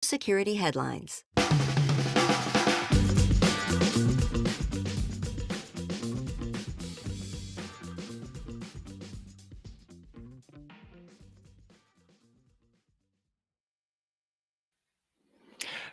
Security headlines.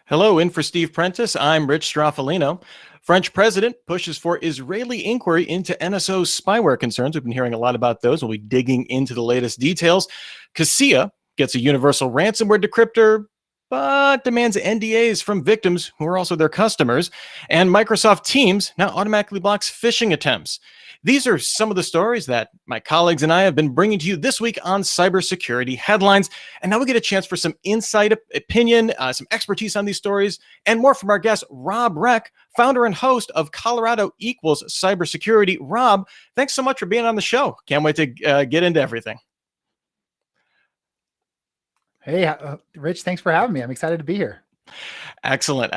Hello, in for Steve Prentice. I'm Rich Straffolino. French president pushes for Israeli inquiry into NSO spyware concerns. We've been hearing a lot about those. We'll be digging into the latest details. Casilla gets a universal ransomware decryptor, but demands NDAs from victims who are also their customers. And Microsoft Teams now automatically blocks phishing attempts. These are some of the stories that my colleagues and I have been bringing to you this week on cybersecurity headlines. And now we get a chance for some insight, opinion, some expertise on these stories, and more from our guest, Rob Reck, founder and host of Colorado Equals Cybersecurity. Rob, thanks so much for being on the show. Can't wait to get into everything. Hey, Rich, thanks for having me. I'm excited to be here. Excellent.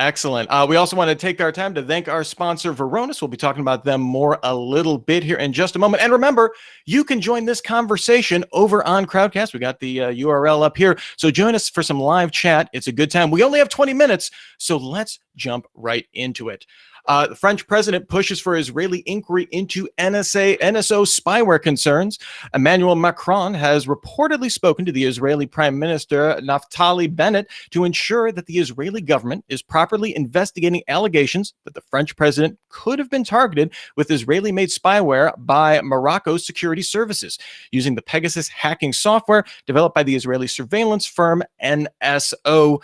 We also want to take our time to thank our sponsor, Varonis. We'll be talking about them more a little bit here in just a moment. And remember, you can join this conversation over on Crowdcast. We got the URL up here. So join us for some live chat. It's a good time. We only have 20 minutes, so let's jump right into it. The French president pushes for Israeli inquiry into NSO spyware concerns. Emmanuel Macron has reportedly spoken to the Israeli Prime Minister Naftali Bennett to ensure that the Israeli government is properly investigating allegations that the French president could have been targeted with Israeli-made spyware by Morocco's security services using the Pegasus hacking software developed by the Israeli surveillance firm NSO.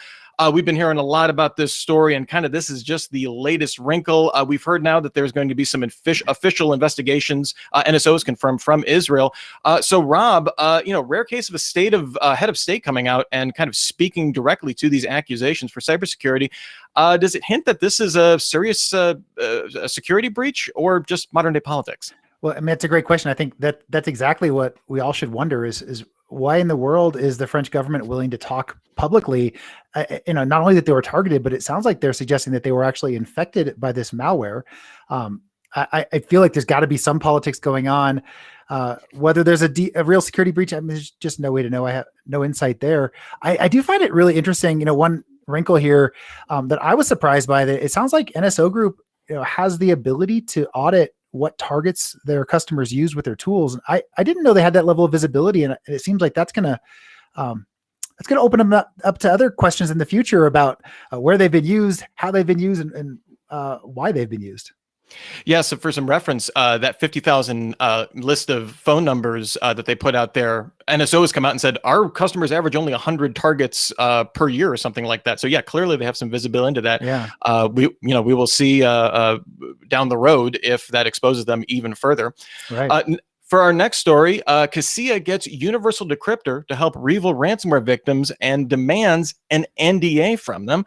We've been hearing a lot about this story, and kind of this is just the latest wrinkle. We've heard now that there's going to be some official investigations. NSO is confirmed from Israel. So, Rob, rare case of a head of state coming out and kind of speaking directly to these accusations for cybersecurity. Does it hint that this is a serious a security breach or just modern day politics? Well, I mean, it's a great question. I think that's exactly what we all should wonder is why in the world is the French government willing to talk publicly, not only that they were targeted, but it sounds like they're suggesting that they were actually infected by this malware. I feel like there's got to be some politics going on. Whether there's a real security breach, I mean, there's just no way to know. I have no insight there. I do find it really interesting. One wrinkle here that I was surprised by, that it sounds like NSO Group has the ability to audit what targets their customers use with their tools. I didn't know they had that level of visibility, and it seems like that's going to open them up to other questions in the future about where they've been used, how they've been used, and why they've been used. Yeah, so for some reference, that 50,000 list of phone numbers that they put out there, NSO has come out and said our customers average only 100 targets per year or something like that. So yeah, clearly they have some visibility into that. Yeah. We will see down the road if that exposes them even further. Right. For our next story, Casilla gets Universal Decrypter to help REvil ransomware victims and demands an NDA from them.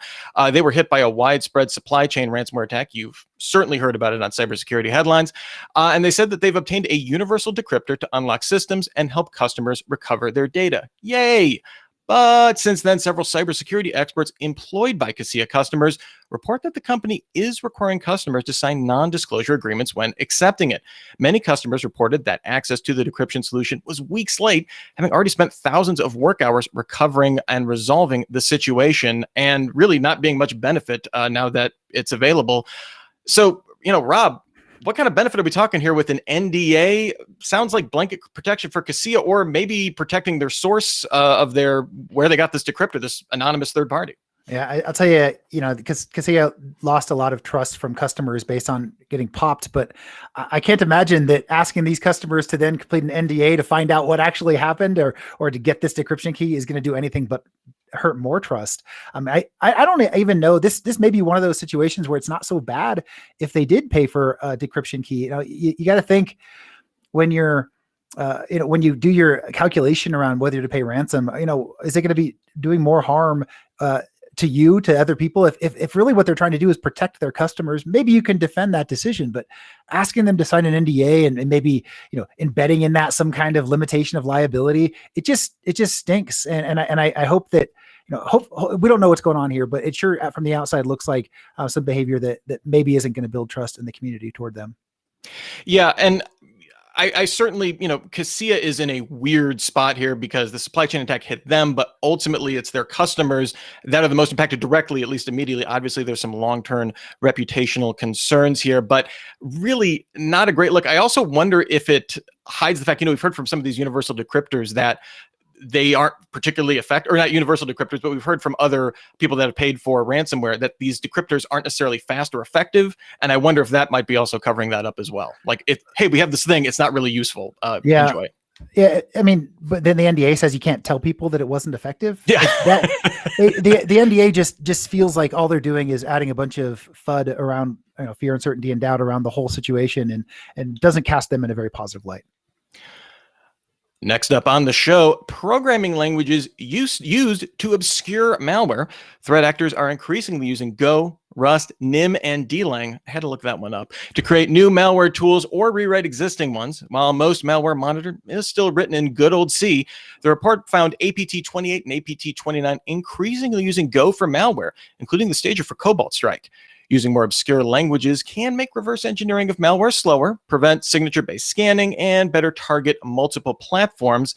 They were hit by a widespread supply chain ransomware attack. You've certainly heard about it on cybersecurity headlines. And they said that they've obtained a Universal Decrypter to unlock systems and help customers recover their data. Yay! But since then, several cybersecurity experts employed by Casilla customers report that the company is requiring customers to sign non-disclosure agreements when accepting it. Many customers reported that access to the decryption solution was weeks late, having already spent thousands of work hours recovering and resolving the situation, and really not being much benefit now that it's available. So, Rob, what kind of benefit are we talking here with an NDA? Sounds like blanket protection for Casilla, or maybe protecting their source of where they got this decryptor, this anonymous third party. Yeah, I'll tell you, because Casilla lost a lot of trust from customers based on getting popped. But I can't imagine that asking these customers to then complete an NDA to find out what actually happened or to get this decryption key is going to do anything but hurt more trust. I don't even know, this may be one of those situations where it's not so bad if they did pay for a decryption key. You got to think when you're when you do your calculation around whether to pay ransom, is it going to be doing more harm to other people? If really what they're trying to do is protect their customers, maybe you can defend that decision. But asking them to sign an NDA and maybe embedding in that some kind of limitation of liability, it just stinks. And I hope that we don't know what's going on here, but it sure from the outside looks like some behavior that maybe isn't going to build trust in the community toward them. Yeah, and I certainly, Cassia is in a weird spot here because the supply chain attack hit them, but ultimately it's their customers that are the most impacted directly, at least immediately. Obviously, there's some long-term reputational concerns here, but really not a great look. I also wonder if it hides the fact, we've heard from some of these universal decryptors that they aren't particularly effective, or not universal decryptors, but we've heard from other people that have paid for ransomware that these decryptors aren't necessarily fast or effective. And I wonder if that might be also covering that up as well. Like, hey, we have this thing, it's not really useful. Yeah. Enjoy. Yeah, I mean, but then the NDA says you can't tell people that it wasn't effective. Yeah. The NDA just feels like all they're doing is adding a bunch of FUD around, fear, uncertainty, and doubt around the whole situation, and doesn't cast them in a very positive light. Next up on the show, programming languages used to obscure malware. Threat actors are increasingly using Go, Rust, Nim, and Dlang. I had to look that one up to create new malware tools or rewrite existing ones. While most malware monitored is still written in good old C, the report found APT28 and APT29 increasingly using Go for malware, including the stager for Cobalt Strike. Using more obscure languages can make reverse engineering of malware slower, prevent signature-based scanning, and better target multiple platforms.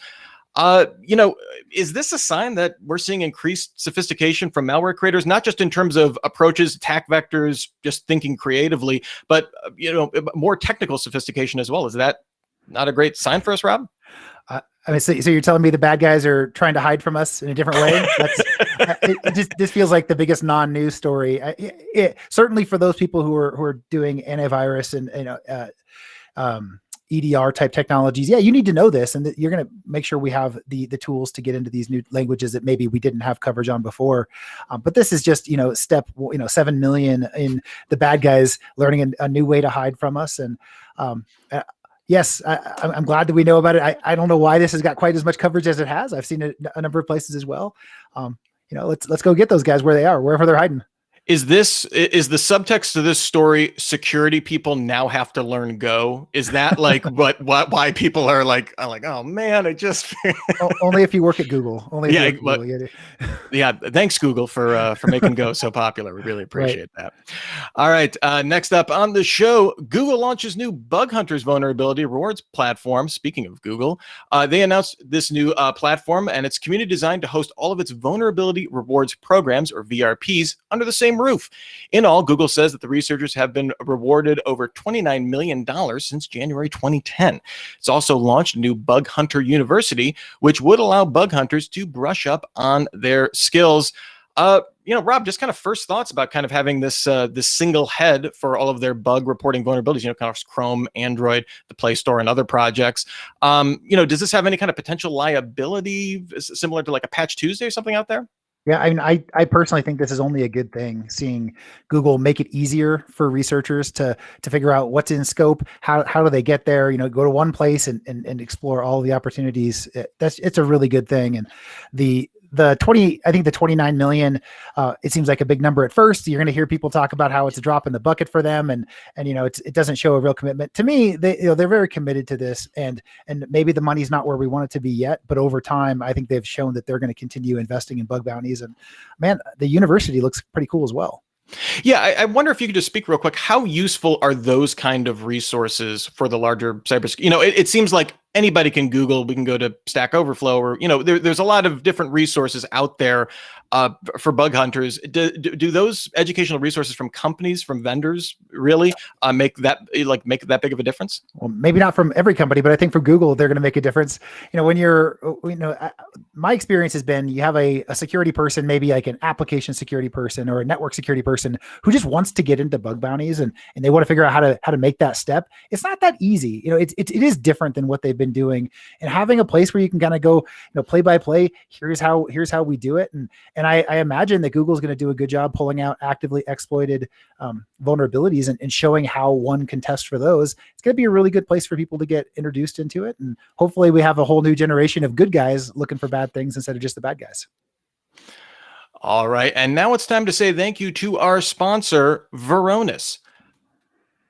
Is this a sign that we're seeing increased sophistication from malware creators, not just in terms of approaches, attack vectors, just thinking creatively, but more technical sophistication as well? Is that not a great sign for us, Rob? So you're telling me the bad guys are trying to hide from us in a different way? This feels like the biggest non-news story. Certainly for those people who are doing antivirus and EDR type technologies. Yeah, you need to know this, and you're going to make sure we have the tools to get into these new languages that maybe we didn't have coverage on before. But this is just step 7 million in the bad guys learning a new way to hide from us. And yes, I'm glad that we know about it. I don't know why this has got quite as much coverage as it has. I've seen it a number of places as well. Let's go get those guys where they are, wherever they're hiding. Is the subtext to this story, security people now have to learn Go? Is that like why people are like, oh man, I just only if you work at Google. Yeah, thanks Google for making Go so popular. We really appreciate that. All right, next up on the show, Google launches new Bug Hunters vulnerability rewards platform. Speaking of Google, they announced this new platform, and it's community designed to host all of its vulnerability rewards programs, or VRPs, under the same roof. In all, Google says that the researchers have been rewarded over $29 million since January 2010. It's also launched a new Bug Hunter University, which would allow bug hunters to brush up on their skills. Rob, just kind of first thoughts about kind of having this single head for all of their bug reporting vulnerabilities, kind of Chrome, Android, the Play Store, and other projects. Does this have any kind of potential liability similar to like a Patch Tuesday or something out there? Yeah, I personally think this is only a good thing, seeing Google make it easier for researchers to figure out what's in scope, how do they get there, go to one place and explore all the opportunities. It's a really good thing. And the 29 million, it seems like a big number at first. You're going to hear people talk about how it's a drop in the bucket for them, and it doesn't show a real commitment. To me, they're very committed to this, and maybe the money's not where we want it to be yet, but over time, I think they've shown that they're going to continue investing in bug bounties. And man, the university looks pretty cool as well. Yeah, I wonder if you could just speak real quick. How useful are those kind of resources for the larger cybersecurity? It seems like anybody can Google. We can go to Stack Overflow, or there's a lot of different resources out there for bug hunters. Do those educational resources from companies, from vendors, really make that big of a difference? Well, maybe not from every company, but I think for Google, they're going to make a difference. When my experience has been, you have a security person, maybe like an application security person or a network security person who just wants to get into bug bounties, and they want to figure out how to make that step. It's not that easy. It is different than what they've been doing, and having a place where you can kind of go, play by play. Here's how we do it, and I imagine that Google's going to do a good job pulling out actively exploited vulnerabilities and showing how one can test for those. It's going to be a really good place for people to get introduced into it, and hopefully we have a whole new generation of good guys looking for bad things instead of just the bad guys. All right, and now it's time to say thank you to our sponsor, Varonis.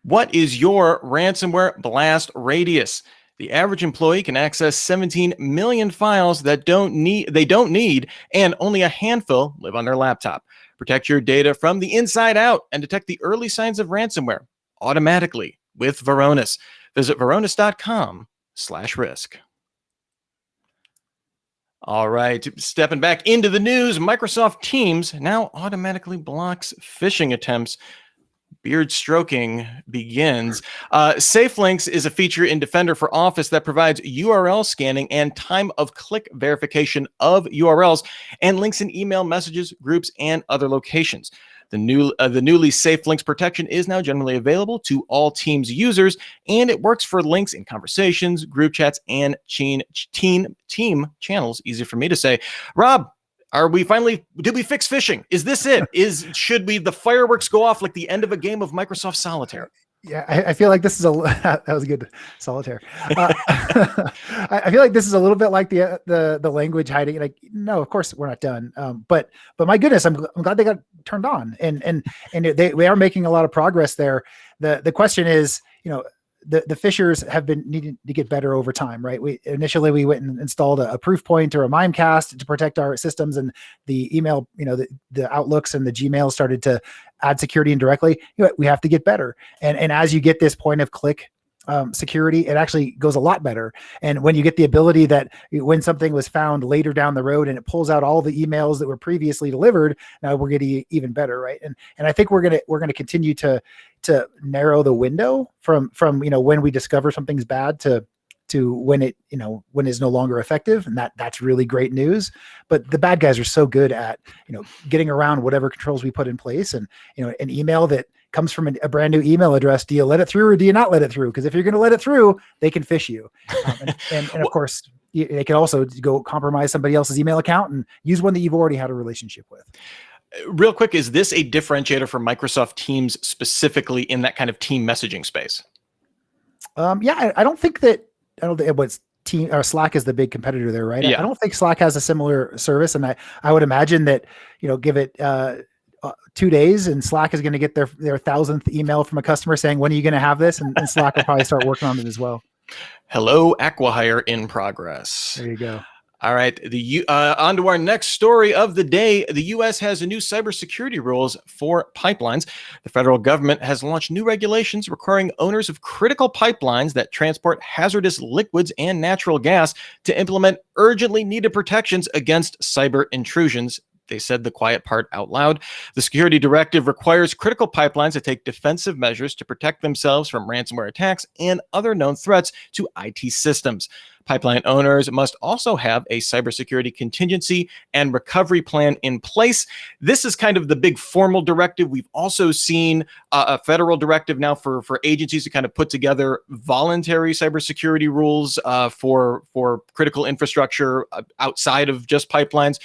What is your ransomware blast radius? The average employee can access 17 million files they don't need, and only a handful live on their laptop. Protect your data from the inside out and detect the early signs of ransomware automatically with Varonis. Visit varonis.com/risk. All right, stepping back into the news, Microsoft Teams now automatically blocks phishing attempts. Beard stroking begins. Safe Links is a feature in Defender for Office that provides URL scanning and time of click verification of URLs and links in email messages, groups, and other locations. The newly Safe Links protection is now generally available to all Teams users, and it works for links in conversations, group chats, and team channels. Easy for me to say. Rob, did we fix phishing? Is this it? Should the fireworks go off like the end of a game of Microsoft Solitaire? Yeah, I feel like this is that was a good solitaire. I feel like this is a little bit like the language hiding. Like, no, of course we're not done. But my goodness, I'm glad they got turned on, and they are making a lot of progress there. The question is, the phishers have been needing to get better over time, right? We initially went and installed a Proofpoint or a Mimecast to protect our systems, and the email, the Outlooks and the Gmail started to add security indirectly. We have to get better, and as you get this point of click security, it actually goes a lot better. And when you get the ability that when something was found later down the road and it pulls out all the emails that were previously delivered, now we're getting even better, right? And I think we're gonna continue to narrow the window from when we discover something's bad to when when it's no longer effective, and that's really great news. But the bad guys are so good at getting around whatever controls we put in place, and an email that comes from a brand new email address, do you let it through or do you not let it through? Because if you're going to let it through, they can phish you, and of course they can also go compromise somebody else's email account and use one that you've already had a relationship with. Real quick, is this a differentiator for Microsoft Teams specifically in that kind of team messaging space? Yeah, I don't think what's Team or Slack is the big competitor there, right? Yeah. I don't think Slack has a similar service, and I would imagine that give it 2 days, and Slack is going to get their 1,000th email from a customer saying, when are you going to have this? And Slack will probably start working on it as well. Hello, Acquihire in progress. There you go. All right, on to our next story of the day. The U.S. has a new cybersecurity rules for pipelines. The federal government has launched new regulations requiring owners of critical pipelines that transport hazardous liquids and natural gas to implement urgently needed protections against cyber intrusions. They said the quiet part out loud. The security directive requires critical pipelines to take defensive measures to protect themselves from ransomware attacks and other known threats to IT systems. Pipeline owners must also have a cybersecurity contingency and recovery plan in place. This is kind of the big formal directive. We've also seen a federal directive now for agencies to kind of put together voluntary cybersecurity rules for critical infrastructure outside of just pipelines.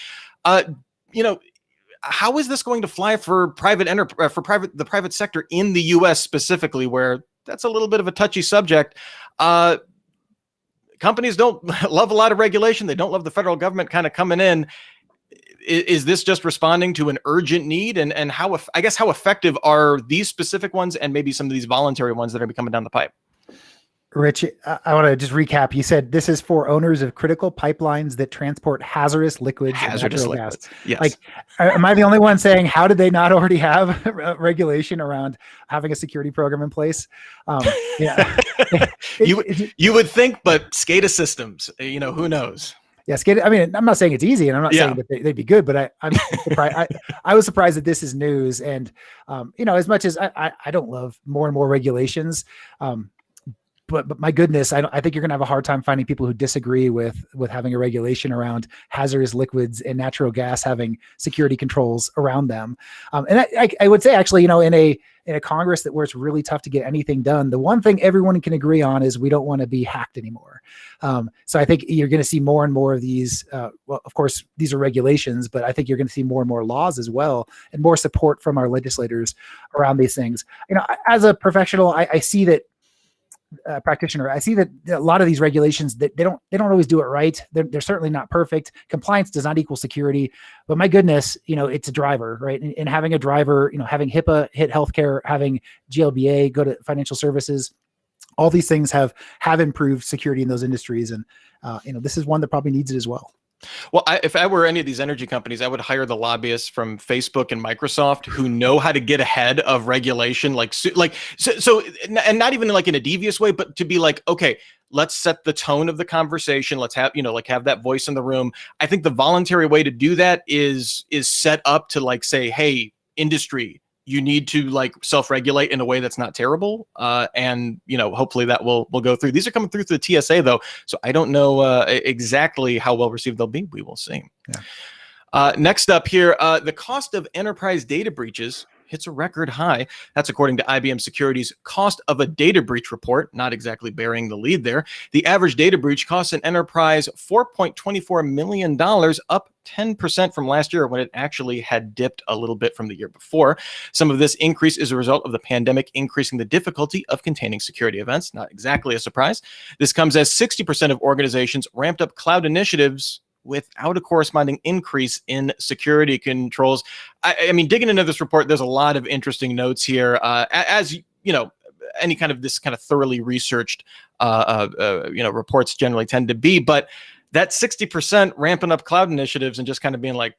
How is this going to fly for the private sector in the U.S. specifically, where that's a little bit of a touchy subject? Companies don't love a lot of regulation. They don't love the federal government kind of coming in. Is this just responding to an urgent need? And how effective are these specific ones and maybe some of these voluntary ones that are coming down the pipe? Rich, I want to just recap. You said this is for owners of critical pipelines that transport hazardous liquids and natural gas. Yes. Like, am I the only one saying, how did they not already have regulation around having a security program in place? Yeah. You would think, but SCADA systems, who knows? Yeah, SCADA. I mean, I'm not saying it's easy, and I'm not saying that they'd be good, but I'm surprised. I was surprised that this is news, and as much as I don't love more and more regulations. But my goodness, I think you're going to have a hard time finding people who disagree with having a regulation around hazardous liquids and natural gas having security controls around them. And I would say, actually, in a Congress where it's really tough to get anything done, the one thing everyone can agree on is we don't want to be hacked anymore. So I think you're going to see more and more of these. Well, of course, these are regulations, but I think you're going to see more and more laws as well, and more support from our legislators around these things. As a professional, I see that. Practitioner, I see that a lot of these regulations that they don't always do it right. They're certainly not perfect. Compliance does not equal security, but my goodness, it's a driver, right? And having a driver, having HIPAA hit healthcare, having GLBA go to financial services, all these things have improved security in those industries, and this is one that probably needs it as well. Well, if I were any of these energy companies, I would hire the lobbyists from Facebook and Microsoft who know how to get ahead of regulation, and not even like in a devious way, but to be like, okay, let's set the tone of the conversation. Let's have, have that voice in the room. I think the voluntary way to do that is set up to like say, hey, industry, you need to like self-regulate in a way that's not terrible. And, hopefully that will go through. These are coming through the TSA though. So I don't know exactly how well received they'll be. We will see. Yeah. Next up here, the cost of enterprise data breaches hits a record high. That's according to IBM Security's cost of a data breach report, not exactly bearing the lead there. The average data breach costs an enterprise $4.24 million, up 10% from last year when it actually had dipped a little bit from the year before. Some of this increase is a result of the pandemic increasing the difficulty of containing security events. Not exactly a surprise. This comes as 60% of organizations ramped up cloud initiatives without a corresponding increase in security controls. I mean, digging into this report, there's a lot of interesting notes here. As you know, any kind of this kind of thoroughly researched, reports generally tend to be. But that 60% ramping up cloud initiatives and just kind of being like,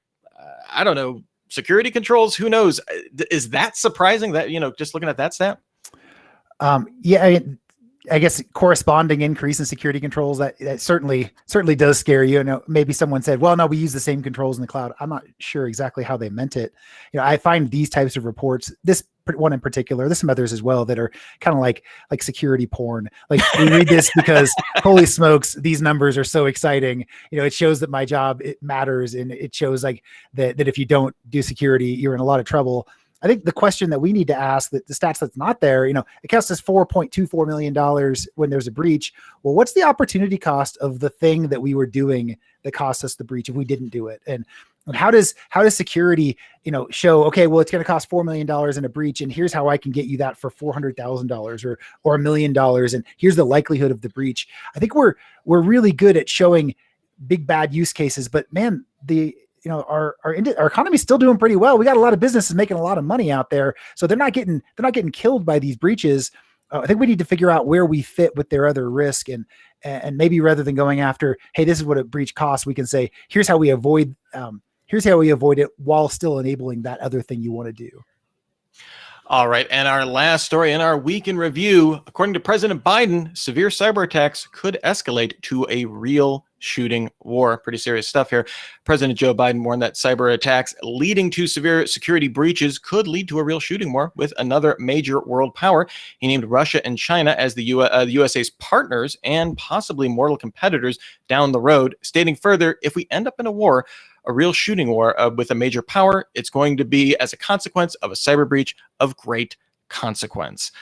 I don't know, security controls. Who knows? Is that surprising? That just looking at that stat? Yeah. I guess corresponding increase in security controls that certainly does scare you. Maybe someone said, well, no, we use the same controls in the cloud. I'm not sure exactly how they meant it. I find these types of reports, this one in particular, there's some others as well that are kind of like security porn. Like we read this because holy smokes, these numbers are so exciting. It shows that my job, it matters. And it shows like that if you don't do security, you're in a lot of trouble. I think the question that we need to ask, that the stats that's not there, it costs us $4.24 million when there's a breach. Well, what's the opportunity cost of the thing that we were doing that cost us the breach if we didn't do it? And how does security, show, okay, well, it's going to cost $4 million in a breach, and here's how I can get you that for $400,000 or $1 million, and here's the likelihood of the breach. I think we're really good at showing big bad use cases, but man, our economy is still doing pretty well. We got a lot of businesses making a lot of money out there, so they're not getting killed by these breaches. I think we need to figure out where we fit with their other risk, and maybe rather than going after, hey, this is what a breach costs, we can say, here's how we avoid it while still enabling that other thing you want to do. All right. And our last story in our week in review, according to President Biden, severe cyber attacks could escalate to a real shooting war. Pretty serious stuff here. President Joe Biden warned that cyber attacks leading to severe security breaches could lead to a real shooting war with another major world power. He named Russia and China as the USA's partners and possibly mortal competitors down the road, stating further, if we end up in a war, a real shooting war with a major power, it's going to be as a consequence of a cyber breach of great consequence.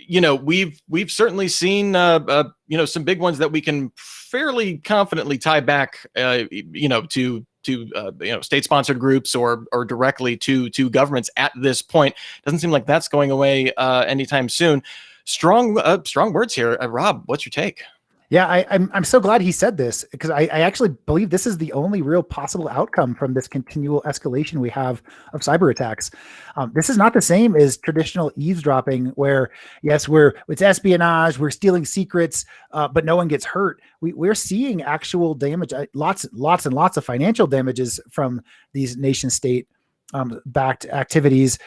We've certainly seen some big ones that we can fairly confidently tie back to state-sponsored groups or directly to governments at this point. Doesn't seem like that's going away anytime soon. Strong words here. Rob, what's your take? Yeah, I'm so glad he said this, because I actually believe this is the only real possible outcome from this continual escalation we have of cyber attacks. This is not the same as traditional eavesdropping, where yes, it's espionage, we're stealing secrets, but no one gets hurt. We're seeing actual damage, lots and lots of financial damages from these nation state backed activities,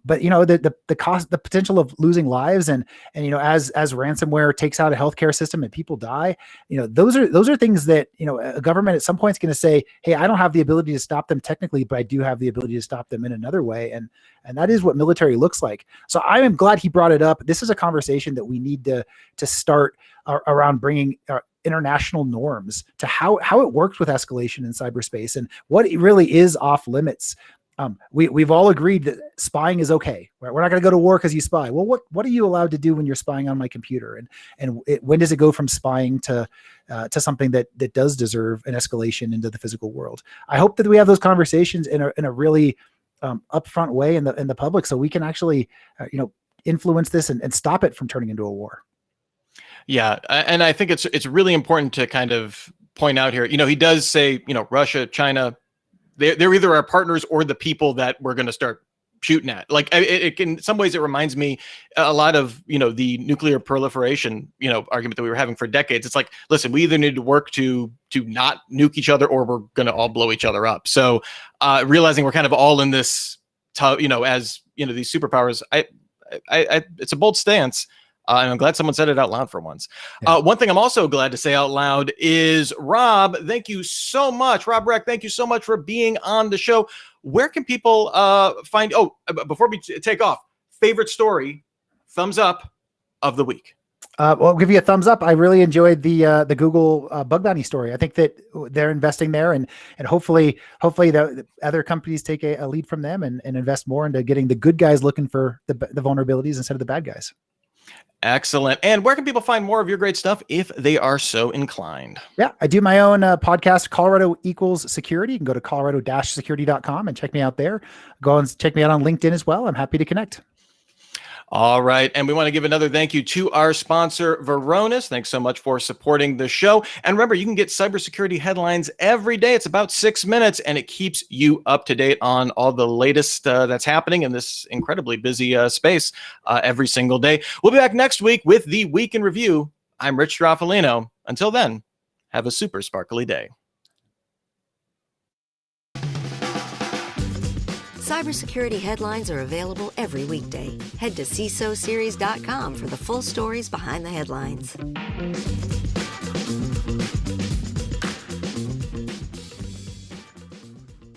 but the cost, the potential of losing lives, and as ransomware takes out a healthcare system and people die, those are things that a government at some point is going to say, hey, I don't have the ability to stop them technically, but I do have the ability to stop them in another way, and that is what military looks like. So I am glad he brought it up. This is a conversation that we need to start around bringing international norms to how it works with escalation in cyberspace and what really is off limits. We've all agreed that spying is okay. Right? We're not going to go to war because you spy. Well, what are you allowed to do when you're spying on my computer? And when does it go from spying to something that does deserve an escalation into the physical world? I hope that we have those conversations in a really upfront way in the public, so we can actually influence this and stop it from turning into a war. Yeah, and I think it's really important to kind of point out here. He does say Russia, China. They're either our partners or the people that we're going to start shooting at. Like it can, in some ways, it reminds me a lot of, the nuclear proliferation, argument that we were having for decades. It's like, listen, we either need to work to not nuke each other, or we're going to all blow each other up. So realizing we're kind of all in this, as these superpowers, it's a bold stance. And I'm glad someone said it out loud for once. Yeah. One thing I'm also glad to say out loud is, Rob, thank you so much. Rob Reck, thank you so much for being on the show. Where can people find, before we take off, favorite story, thumbs up of the week? Well, I'll give you a thumbs up. I really enjoyed the Google bug bounty story. I think that they're investing there, and hopefully the other companies take a lead from them and invest more into getting the good guys looking for the vulnerabilities instead of the bad guys. Excellent. And where can people find more of your great stuff if they are so inclined? Yeah, I do my own podcast, Colorado Equals Security. You can go to colorado-security.com and check me out there. Go and check me out on LinkedIn as well. I'm happy to connect. All right. And we want to give another thank you to our sponsor, Varonis. Thanks so much for supporting the show. And remember, you can get cybersecurity headlines every day. It's about 6 minutes, and it keeps you up to date on all the latest that's happening in this incredibly busy space every single day. We'll be back next week with the Week in Review. I'm Rich Straffolino. Until then, have a super sparkly day. Cybersecurity headlines are available every weekday. Head to CISOseries.com for the full stories behind the headlines.